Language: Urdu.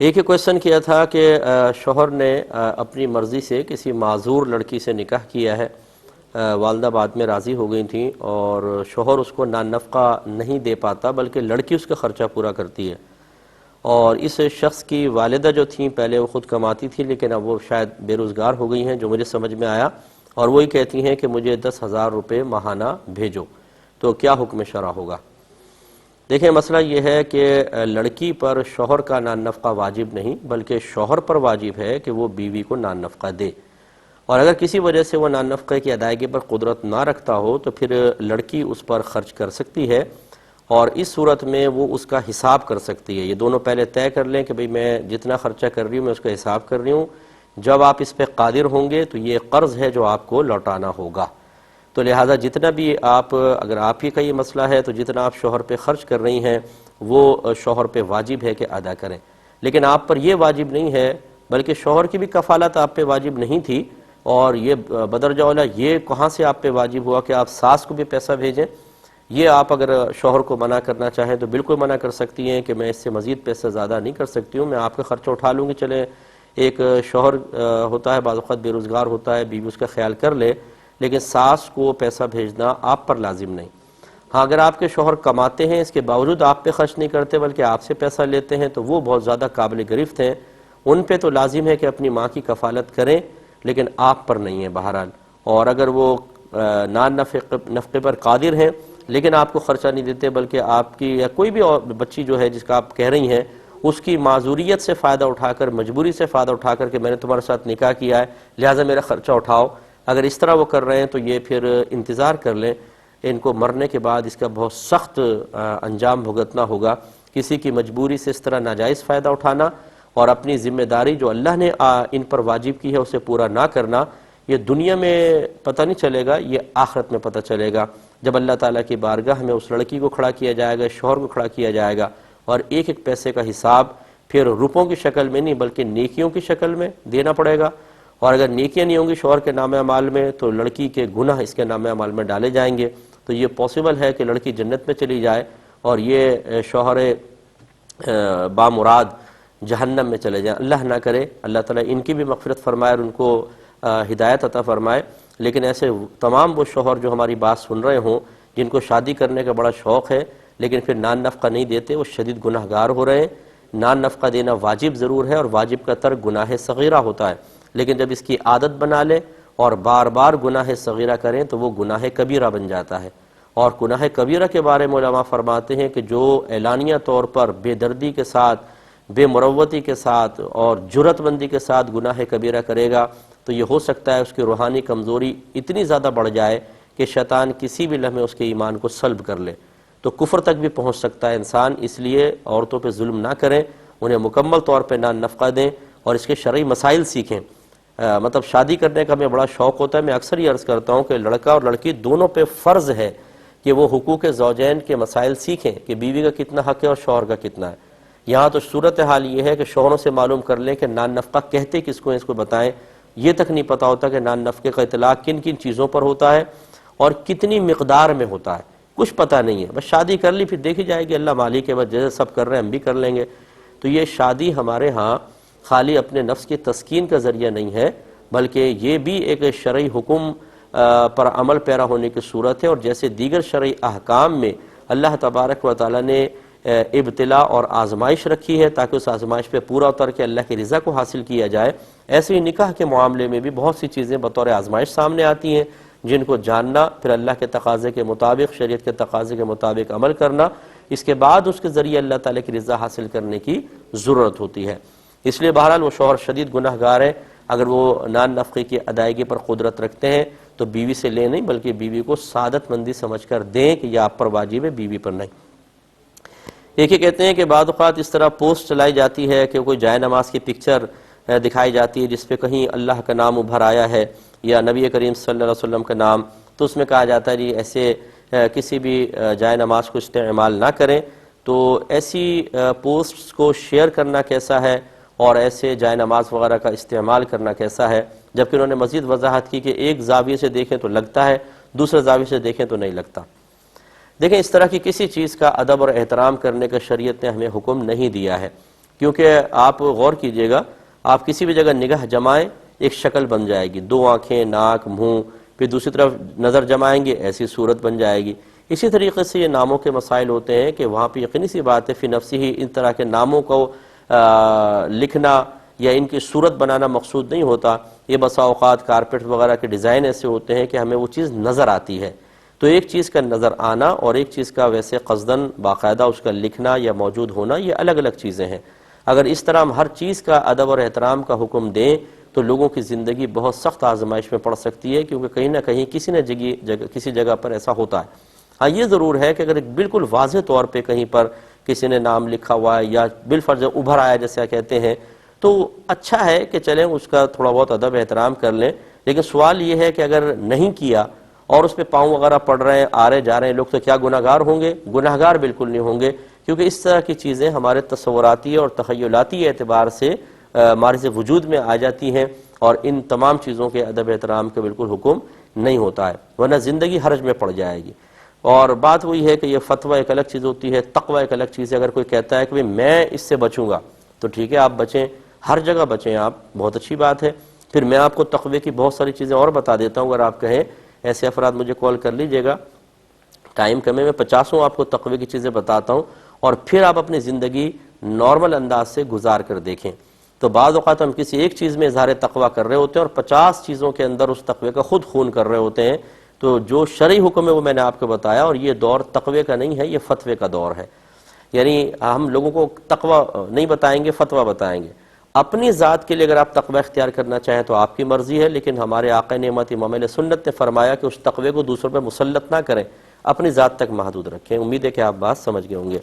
ایک ہی کویشچن کیا تھا کہ شوہر نے اپنی مرضی سے کسی معذور لڑکی سے نکاح کیا ہے، والدہ بعد میں راضی ہو گئی تھیں اور شوہر اس کو نان نفقہ نہیں دے پاتا بلکہ لڑکی اس کا خرچہ پورا کرتی ہے، اور اس شخص کی والدہ جو تھیں پہلے وہ خود کماتی تھی لیکن اب وہ شاید بے روزگار ہو گئی ہیں جو مجھے سمجھ میں آیا، اور وہی کہتی ہیں کہ مجھے 10,000 روپے ماہانہ بھیجو، تو کیا حکم شرع ہوگا؟ دیکھیں مسئلہ یہ ہے کہ لڑکی پر شوہر کا نان نفقہ واجب نہیں بلکہ شوہر پر واجب ہے کہ وہ بیوی کو نان نفقہ دے، اور اگر کسی وجہ سے وہ نان نفقے کی ادائیگی پر قدرت نہ رکھتا ہو تو پھر لڑکی اس پر خرچ کر سکتی ہے، اور اس صورت میں وہ اس کا حساب کر سکتی ہے۔ یہ دونوں پہلے طے کر لیں کہ بھئی میں جتنا خرچہ کر رہی ہوں میں اس کا حساب کر رہی ہوں، جب آپ اس پہ قادر ہوں گے تو یہ قرض ہے جو آپ کو لوٹانا ہوگا، تو لہٰذا جتنا بھی اگر آپ ہی کا یہ مسئلہ ہے تو جتنا آپ شوہر پہ خرچ کر رہی ہیں وہ شوہر پہ واجب ہے کہ ادا کریں، لیکن آپ پر یہ واجب نہیں ہے بلکہ شوہر کی بھی کفالت آپ پہ واجب نہیں تھی، اور یہ بدرجہ اولیٰ یہ کہاں سے آپ پہ واجب ہوا کہ آپ ساس کو بھی پیسہ بھیجیں؟ یہ آپ اگر شوہر کو منع کرنا چاہیں تو بالکل منع کر سکتی ہیں کہ میں اس سے مزید پیسہ زیادہ نہیں کر سکتی ہوں، میں آپ کا خرچہ اٹھا لوں گی، چلیں ایک شوہر ہوتا ہے بعض اوقات بے روزگار ہوتا ہے، بیوی اس کا خیال کر لے، لیکن ساس کو پیسہ بھیجنا آپ پر لازم نہیں۔ ہاں اگر آپ کے شوہر کماتے ہیں اس کے باوجود آپ پہ خرچ نہیں کرتے بلکہ آپ سے پیسہ لیتے ہیں تو وہ بہت زیادہ قابل گرفت ہیں، ان پہ تو لازم ہے کہ اپنی ماں کی کفالت کریں لیکن آپ پر نہیں ہے بہرحال، اور اگر وہ نان نفقے پر قادر ہیں لیکن آپ کو خرچہ نہیں دیتے بلکہ آپ کی یا کوئی بھی بچی جو ہے جس کا آپ کہہ رہی ہیں اس کی معذوریت سے فائدہ اٹھا کر، مجبوری سے فائدہ اٹھا کر کہ میں نے تمہارے ساتھ نکاح کیا ہے لہٰذا میرا خرچہ اٹھاؤ، اگر اس طرح وہ کر رہے ہیں تو یہ پھر انتظار کر لیں، ان کو مرنے کے بعد اس کا بہت سخت انجام بھگتنا ہوگا۔ کسی کی مجبوری سے اس طرح ناجائز فائدہ اٹھانا اور اپنی ذمہ داری جو اللہ نے ان پر واجب کی ہے اسے پورا نہ کرنا، یہ دنیا میں پتہ نہیں چلے گا، یہ آخرت میں پتہ چلے گا جب اللہ تعالیٰ کی بارگاہ میں اس لڑکی کو کھڑا کیا جائے گا، شوہر کو کھڑا کیا جائے گا، اور ایک ایک پیسے کا حساب پھر روپوں کی شکل میں نہیں بلکہ نیکیوں کی شکل میں دینا پڑے گا، اور اگر نیکیاں نہیں ہوں گی شوہر کے نام اعمال میں تو لڑکی کے گناہ اس کے نام اعمال میں ڈالے جائیں گے، تو یہ پاسبل ہے کہ لڑکی جنت میں چلی جائے اور یہ شوہر بامراد جہنم میں چلے جائیں، اللہ نہ کرے، اللہ تعالیٰ ان کی بھی مغفرت فرمائے اور ان کو ہدایت عطا فرمائے، لیکن ایسے تمام وہ شوہر جو ہماری بات سن رہے ہوں جن کو شادی کرنے کا بڑا شوق ہے لیکن پھر نان نفقہ نہیں دیتے، وہ شدید گناہ گار ہو رہے ہیں۔ نان نفقہ دینا واجب ضرور ہے اور واجب کا ترک گناہ صغیرہ ہوتا ہے، لیکن جب اس کی عادت بنا لے اور بار بار گناہ صغیرہ کریں تو وہ گناہ کبیرہ بن جاتا ہے، اور گناہ کبیرہ کے بارے میں علماء فرماتے ہیں کہ جو اعلانیہ طور پر بے دردی کے ساتھ، بے مروتی کے ساتھ اور جرأت مندی کے ساتھ گناہ کبیرہ کرے گا تو یہ ہو سکتا ہے اس کی روحانی کمزوری اتنی زیادہ بڑھ جائے کہ شیطان کسی بھی لمحے اس کے ایمان کو سلب کر لے، تو کفر تک بھی پہنچ سکتا ہے انسان، اس لیے عورتوں پہ ظلم نہ کریں، انہیں مکمل طور پہ نان نفقہ دیں اور اس کے شرعی مسائل سیکھیں۔ مطلب شادی کرنے کا ہمیں بڑا شوق ہوتا ہے، میں اکثر یہ عرض کرتا ہوں کہ لڑکا اور لڑکی دونوں پہ فرض ہے کہ وہ حقوق زوجین کے مسائل سیکھیں کہ بیوی کا کتنا حق ہے اور شوہر کا کتنا ہے۔ یہاں تو صورتحال یہ ہے کہ شوہروں سے معلوم کر لیں کہ نان نفقہ کہتے کس کو، اس کو بتائیں، یہ تک نہیں پتہ ہوتا کہ نان نفقے کا اطلاق کن کن چیزوں پر ہوتا ہے اور کتنی مقدار میں ہوتا ہے، کچھ پتہ نہیں ہے، بس شادی کر لی پھر دیکھی جائے گی، اللہ مالک ہے، بس جیسے سب کر رہے ہیں ہم بھی کر لیں گے۔ تو یہ شادی ہمارے ہاں خالی اپنے نفس کی تسکین کا ذریعہ نہیں ہے بلکہ یہ بھی ایک شرعی حکم پر عمل پیرا ہونے کی صورت ہے، اور جیسے دیگر شرعی احکام میں اللہ تبارک و تعالی نے ابتلا اور آزمائش رکھی ہے تاکہ اس آزمائش پہ پورا اتر کے اللہ کی رضا کو حاصل کیا جائے، ایسے ہی نکاح کے معاملے میں بھی بہت سی چیزیں بطور آزمائش سامنے آتی ہیں جن کو جاننا، پھر اللہ کے تقاضے کے مطابق، شریعت کے تقاضے کے مطابق عمل کرنا، اس کے بعد اس کے ذریعے اللہ تعالیٰ کی رضا حاصل کرنے کی ضرورت ہوتی ہے۔ اس لیے بہرحال وہ شوہر شدید گناہ گار ہے، اگر وہ نان نفقے کی ادائیگی پر قدرت رکھتے ہیں تو بیوی سے لے نہیں بلکہ بیوی کو سعادت مندی سمجھ کر دیں کہ یہ آپ پر واجب ہے، بیوی پر نہیں۔ ایک ہی کہتے ہیں کہ بعض اوقات اس طرح پوسٹ چلائی جاتی ہے کہ کوئی جائے نماز کی پکچر دکھائی جاتی ہے جس پہ کہیں اللہ کا نام ابھر آیا ہے یا نبی کریم صلی اللہ علیہ وسلم کا نام، تو اس میں کہا جاتا ہے جی ایسے کسی بھی جائے نماز کو استعمال نہ کریں، تو ایسی پوسٹس کو شیئر کرنا کیسا ہے اور ایسے جائے نماز وغیرہ کا استعمال کرنا کیسا ہے، جبکہ انہوں نے مزید وضاحت کی کہ ایک زاویے سے دیکھیں تو لگتا ہے، دوسرے زاویے سے دیکھیں تو نہیں لگتا۔ دیکھیں اس طرح کی کسی چیز کا ادب اور احترام کرنے کا شریعت نے ہمیں حکم نہیں دیا ہے، کیونکہ آپ غور کیجئے گا، آپ کسی بھی جگہ نگاہ جمائیں ایک شکل بن جائے گی، دو آنکھیں، ناک، منہ، پھر دوسری طرف نظر جمائیں گے ایسی صورت بن جائے گی۔ اسی طریقے سے یہ ناموں کے مسائل ہوتے ہیں کہ وہاں پہ یقینی سی بات ہے فی نفسی ہی ان طرح کے ناموں کو لکھنا یا ان کی صورت بنانا مقصود نہیں ہوتا۔ یہ بسا اوقات کارپیٹ وغیرہ کے ڈیزائن ایسے ہوتے ہیں کہ ہمیں وہ چیز نظر آتی ہے، تو ایک چیز کا نظر آنا اور ایک چیز کا ویسے قصداً باقاعدہ اس کا لکھنا یا موجود ہونا یہ الگ الگ چیزیں ہیں۔ اگر اس طرح ہم ہر چیز کا ادب اور احترام کا حکم دیں تو لوگوں کی زندگی بہت سخت آزمائش میں پڑ سکتی ہے، کیونکہ کہیں نہ کہیں کسی جگہ پر ایسا ہوتا ہے۔ ہاں یہ ضرور ہے کہ اگر ایک بالکل واضح طور پہ کہیں پر کسی نے نام لکھا ہوا ہے یا بالفرض ابھر آیا جیسا کہتے ہیں، تو اچھا ہے کہ چلیں اس کا تھوڑا بہت ادب احترام کر لیں، لیکن سوال یہ ہے کہ اگر نہیں کیا اور اس پہ پاؤں وغیرہ پڑ رہے ہیں، آ رہے جا رہے ہیں لوگ، تو کیا گناہگار ہوں گے؟ گناہگار بالکل نہیں ہوں گے، کیونکہ اس طرح کی چیزیں ہمارے تصوراتی اور تخیلاتی اعتبار سے ہمارے سے وجود میں آ جاتی ہیں، اور ان تمام چیزوں کے ادب احترام کا بالکل حکم نہیں ہوتا ہے، ورنہ زندگی حرج میں پڑ جائے گی۔ اور بات وہی ہے کہ یہ فتویٰ ایک الگ چیز ہوتی ہے، تقوی ایک الگ چیز ہے۔ اگر کوئی کہتا ہے کہ میں اس سے بچوں گا تو ٹھیک ہے، آپ بچیں، ہر جگہ بچیں، آپ بہت اچھی بات ہے۔ پھر میں آپ کو تقوی کی بہت ساری چیزیں اور بتا دیتا ہوں، اگر آپ کہیں ایسے افراد مجھے کال کر لیجئے گا، ٹائم کم ہے، میں 50 آپ کو تقوی کی چیزیں بتاتا ہوں، اور پھر آپ اپنی زندگی نارمل انداز سے گزار کر دیکھیں۔ تو بعض اوقات ہم کسی ایک چیز میں اظہار تقوی کر رہے ہوتے ہیں اور 50 چیزوں کے اندر اس تقوی کا خود خون کر رہے ہوتے ہیں۔ تو جو شرعی حکم ہے وہ میں نے آپ کو بتایا، اور یہ دور تقوی کا نہیں ہے، یہ فتوے کا دور ہے۔ یعنی ہم لوگوں کو تقوی نہیں بتائیں گے، فتویٰ بتائیں گے۔ اپنی ذات کے لیے اگر آپ تقوی اختیار کرنا چاہیں تو آپ کی مرضی ہے، لیکن ہمارے آقا نعمت امام علیہ سنت نے فرمایا کہ اس تقوی کو دوسروں پہ مسلط نہ کریں، اپنی ذات تک محدود رکھیں۔ امید ہے کہ آپ بات سمجھ گئے ہوں گے۔